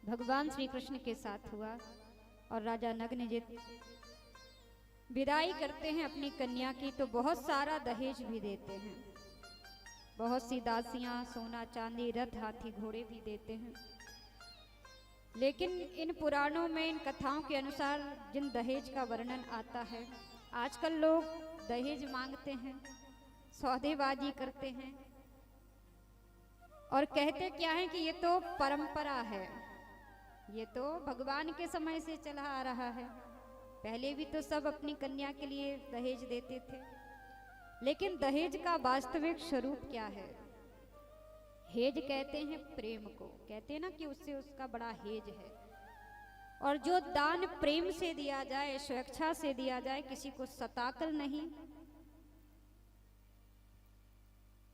भगवान श्री कृष्ण के साथ हुआ और राजा नग्नजित विदाई करते हैं अपनी कन्या की, तो बहुत सारा दहेज भी देते हैं। बहुत सी दासियां, सोना चांदी, रथ, हाथी, घोड़े भी देते हैं। लेकिन इन पुराणों में, इन कथाओं के अनुसार जिन दहेज का वर्णन आता है, आजकल लोग दहेज मांगते हैं, सौदेबाजी करते हैं और कहते क्या है कि ये तो परंपरा है, ये तो भगवान के समय से चला आ रहा है। पहले भी तो सब अपनी कन्या के लिए दहेज देते थे। लेकिन दहेज का वास्तविक स्वरूप क्या है? हेज कहते हैं प्रेम को, कहते हैं ना कि उससे उसका बड़ा हेज है। और जो दान प्रेम से दिया जाए, स्वेच्छा से दिया जाए, किसी को सताकर नहीं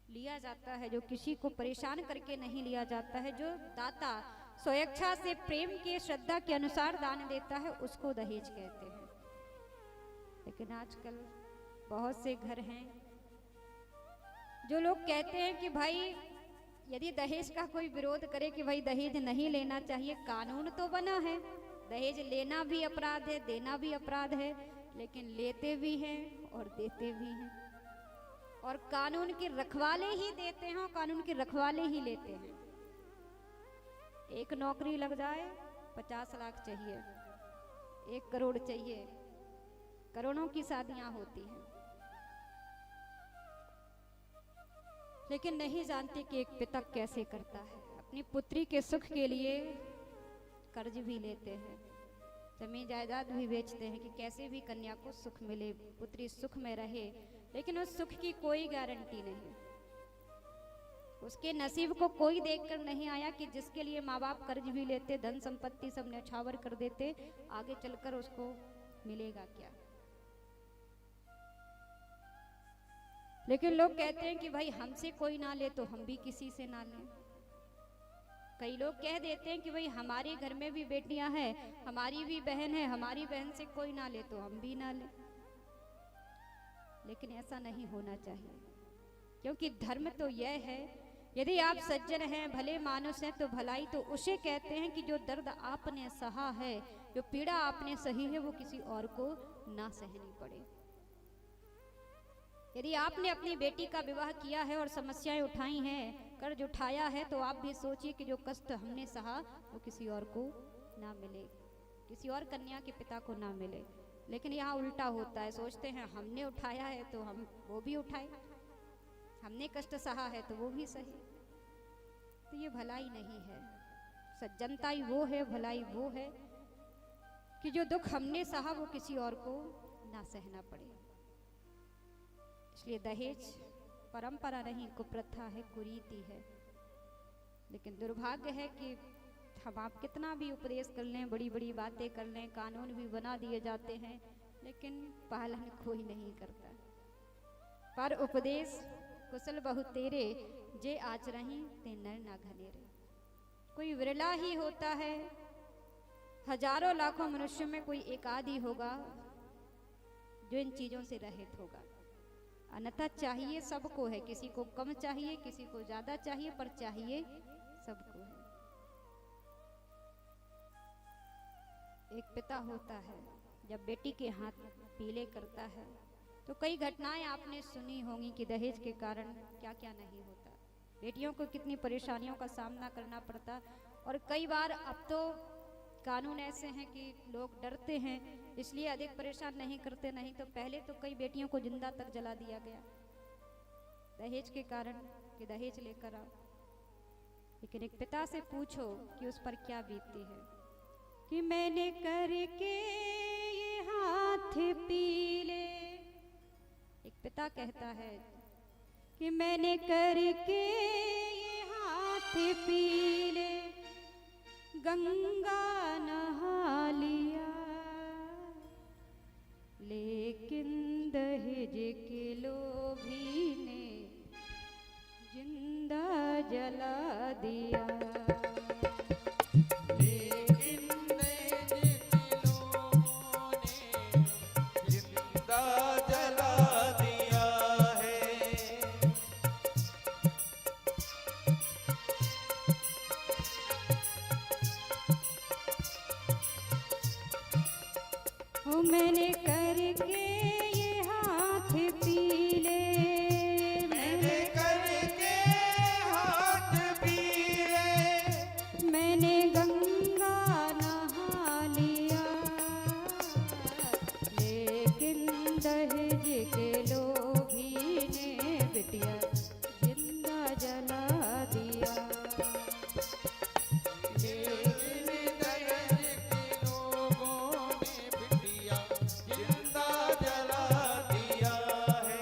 लिया जाता है, जो किसी को परेशान करके नहीं लिया जाता है, जो दाता स्वेच्छा से प्रेम के, श्रद्धा के अनुसार दान देता है, उसको दहेज कहते हैं। लेकिन आजकल बहुत से घर हैं जो लोग कहते हैं कि भाई यदि दहेज का कोई विरोध करे कि भाई दहेज नहीं लेना चाहिए, कानून तो बना है, दहेज लेना भी अपराध है, देना भी अपराध है, लेकिन लेते भी हैं और देते भी हैं। और कानून के रखवाले ही देते हैं और कानून के रखवाले ही लेते हैं। एक नौकरी लग जाए 50 लाख चाहिए, 1 करोड़ चाहिए, करोड़ों की शादियां होती हैं। लेकिन नहीं जानते कि एक पिता कैसे करता है। अपनी पुत्री के सुख के लिए कर्ज भी लेते हैं, जमीन जायदाद भी बेचते हैं कि कैसे भी कन्या को सुख मिले, पुत्री सुख में रहे। लेकिन उस सुख की कोई गारंटी नहीं, उसके नसीब को कोई देखकर नहीं आया कि जिसके लिए माँ बाप कर्ज भी लेते, धन संपत्ति सब न्यौछावर कर देते, आगे चलकर उसको मिलेगा क्या। लेकिन लोग कहते हैं कि भाई हमसे कोई ना ले तो हम भी किसी से ना लें। कई लोग कह देते हैं कि भाई हमारे घर में भी बेटियां हैं, हमारी भी बहन है, हमारी बहन से कोई ना ले तो हम भी ना लें। लेकिन ऐसा नहीं होना चाहिए, क्योंकि धर्म तो यह है, यदि आप सज्जन हैं, भले मानुस हैं, तो भलाई तो उसे कहते हैं कि जो दर्द आपने सहा है, जो पीड़ा आपने सही है, वो किसी और को ना सहनी पड़े। यदि आपने अपनी बेटी का विवाह किया है और समस्याएं उठाई हैं, कर्ज उठाया है, तो आप भी सोचिए कि जो कष्ट हमने सहा वो किसी और को ना मिले, किसी और कन्या के पिता को ना मिले। लेकिन यहाँ उल्टा होता है, सोचते हैं हमने उठाया है तो हम वो भी उठाए, हमने कष्ट सहा है तो वो भी सही। तो ये भलाई नहीं है। सज्जनता ही वो है, भलाई वो है कि जो दुख हमने सहा वो किसी और को ना सहना पड़े। इसलिए दहेज परंपरा नहीं, कुप्रथा है, कुरीति है। लेकिन दुर्भाग्य है कि हम आप कितना भी उपदेश कर लें, बड़ी बड़ी बातें कर लें, कानून भी बना दिए जाते हैं, लेकिन पालन कोई नहीं करता। पर उपदेश कुशल बहु तेरे, जे आचरहि ते नर ना घनेरे। कोई विरला ही होता है, हजारों लाखों मनुष्यों में कोई एक आदि होगा जो इन चीजों से रहित होगा। अन्यथा चाहिए सबको है, किसी को कम चाहिए, किसी को ज्यादा चाहिए, पर चाहिए सबको है। एक पिता होता है, जब बेटी के हाथ पीले करता है तो कई घटनाएं आपने सुनी होंगी कि दहेज के कारण क्या क्या नहीं होता, बेटियों को कितनी परेशानियों का सामना करना पड़ता। और कई बार अब तो कानून ऐसे हैं कि लोग डरते हैं, इसलिए अधिक परेशान नहीं करते। नहीं तो पहले तो कई बेटियों को जिंदा तक जला दिया गया दहेज के कारण कि दहेज लेकर आओ। लेकिन एक पिता से पूछो कि उस पर क्या बीतती है कि मैंने करके ये हाथ पीले। एक पिता कहता है कि मैंने करके ये हाथ पीले, गंगा नहा लिया, लेकिन दहेज के लोभी ने जिंदा जला दिया। मैंने करके ये हाथ पीले, मैंने करके हाथ पीले, मैंने गंगा नहा लिया, लेकिन दहेज के लोभी ने बिटिया जिंदा जला दिया। लेकिन दहेज के लोगों ने बिटिया जिंदा जला दिया है।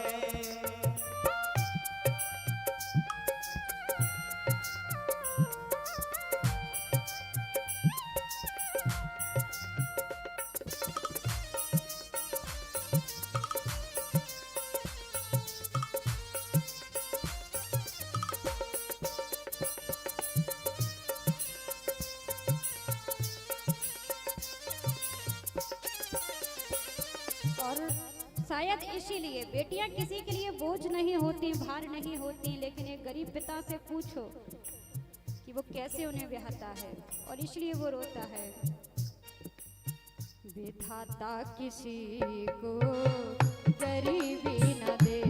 और शायद इसीलिए बेटियां किसी के लिए बोझ नहीं होती, भार नहीं होती, लेकिन एक गरीब पिता से पूछो कि वो कैसे उन्हें ब्याहता है, और इसलिए वो रोता है। विधाता किसी को गरीबी न दे,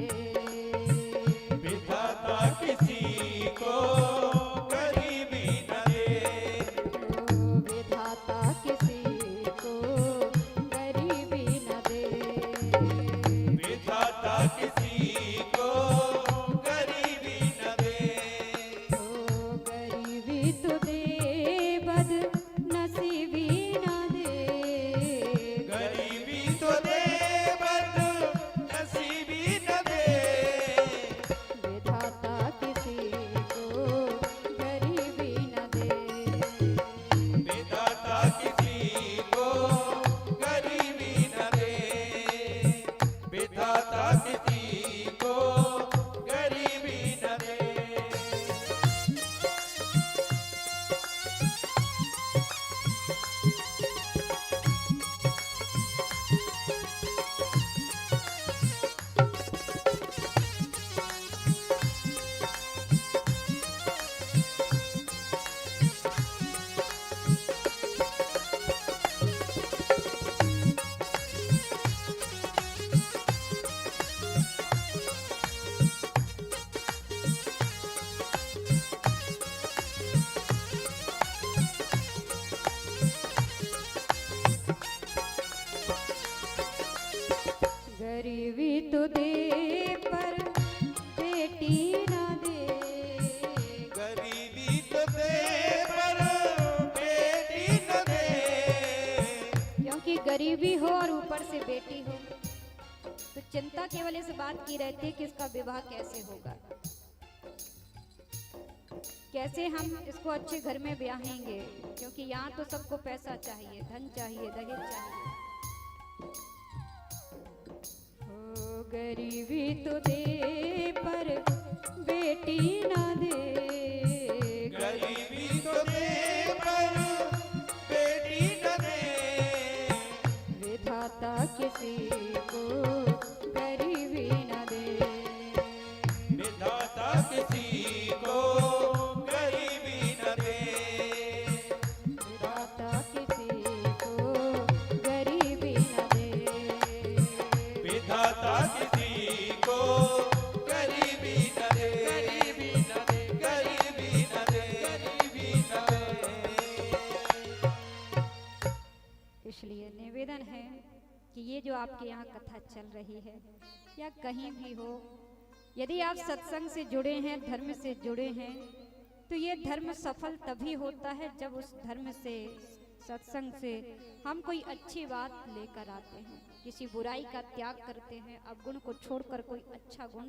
विधाता किसी को गरीबी न दे, ओ विधाता किसी को गरीबी न दे, विधाता किसी को गरीबी न दे, ओ गरीबी तो दे बद नसीबी न दे, गरीबी तो दे बद नसीबी न दे, विधाता किसी को गरीबी न दे, विधाता किसी को गरीबी न दे, विधाता किसी को गरीबी न दे। गरीबी तो दे पर बेटी न दे, गरीबी तो दे पर बेटी न दे, क्योंकि गरीबी हो और ऊपर से बेटी हो तो चिंता केवल इस बात की रहती है कि इसका विवाह कैसे होगा, कैसे हम इसको अच्छे घर में ब्याहेंगे, क्योंकि यहाँ तो सबको पैसा चाहिए, धन चाहिए, दहेज चाहिए। ओ गरीबी तो दे पर बेटी ना दे, गरीबी तो दे पर बेटी न दे, विधाता किसी को गरीबी न दे, विधाता किसी को गरीबी न दे, विधाता किसी को गरीबी न दे, विधाता किसी को गरीबी न दे, गरीबी न दे, गरीबी न दे, गरीबी न दे। इसलिए निवेदन है कि ये जो आपके यहाँ कथा चल रही है या कहीं भी हो, यदि आप सत्संग से जुड़े हैं, धर्म से जुड़े हैं, तो ये धर्म सफल तभी होता है जब उस धर्म से, सत्संग से हम कोई अच्छी बात लेकर आते हैं, किसी बुराई का त्याग करते हैं, अवगुण को छोड़कर कोई अच्छा गुण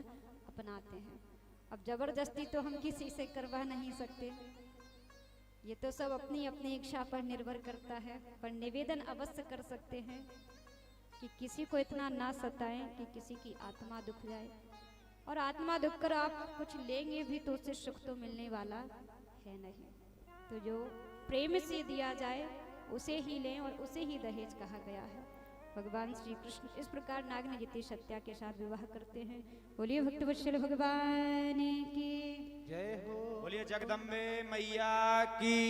अपनाते हैं। अब जबरदस्ती तो हम किसी से करवा नहीं सकते, ये तो सब अपनी अपनी इच्छा पर निर्भर करता है, पर निवेदन अवश्य कर सकते हैं कि किसी को इतना ना सताएं कि किसी की आत्मा दुख जाए, और आत्मा दुख कर आप कुछ लेंगे भी तो उससे सुख तो मिलने वाला है नहीं। तो जो प्रेम से दिया जाए उसे ही लें, और उसे ही दहेज कहा गया है। भगवान श्री कृष्ण इस प्रकार नागिन जिति सत्या के साथ विवाह करते हैं। बोलिए भक्तवत्सल भगवान की जय हो। बोलिए जगदम्बे मैया की।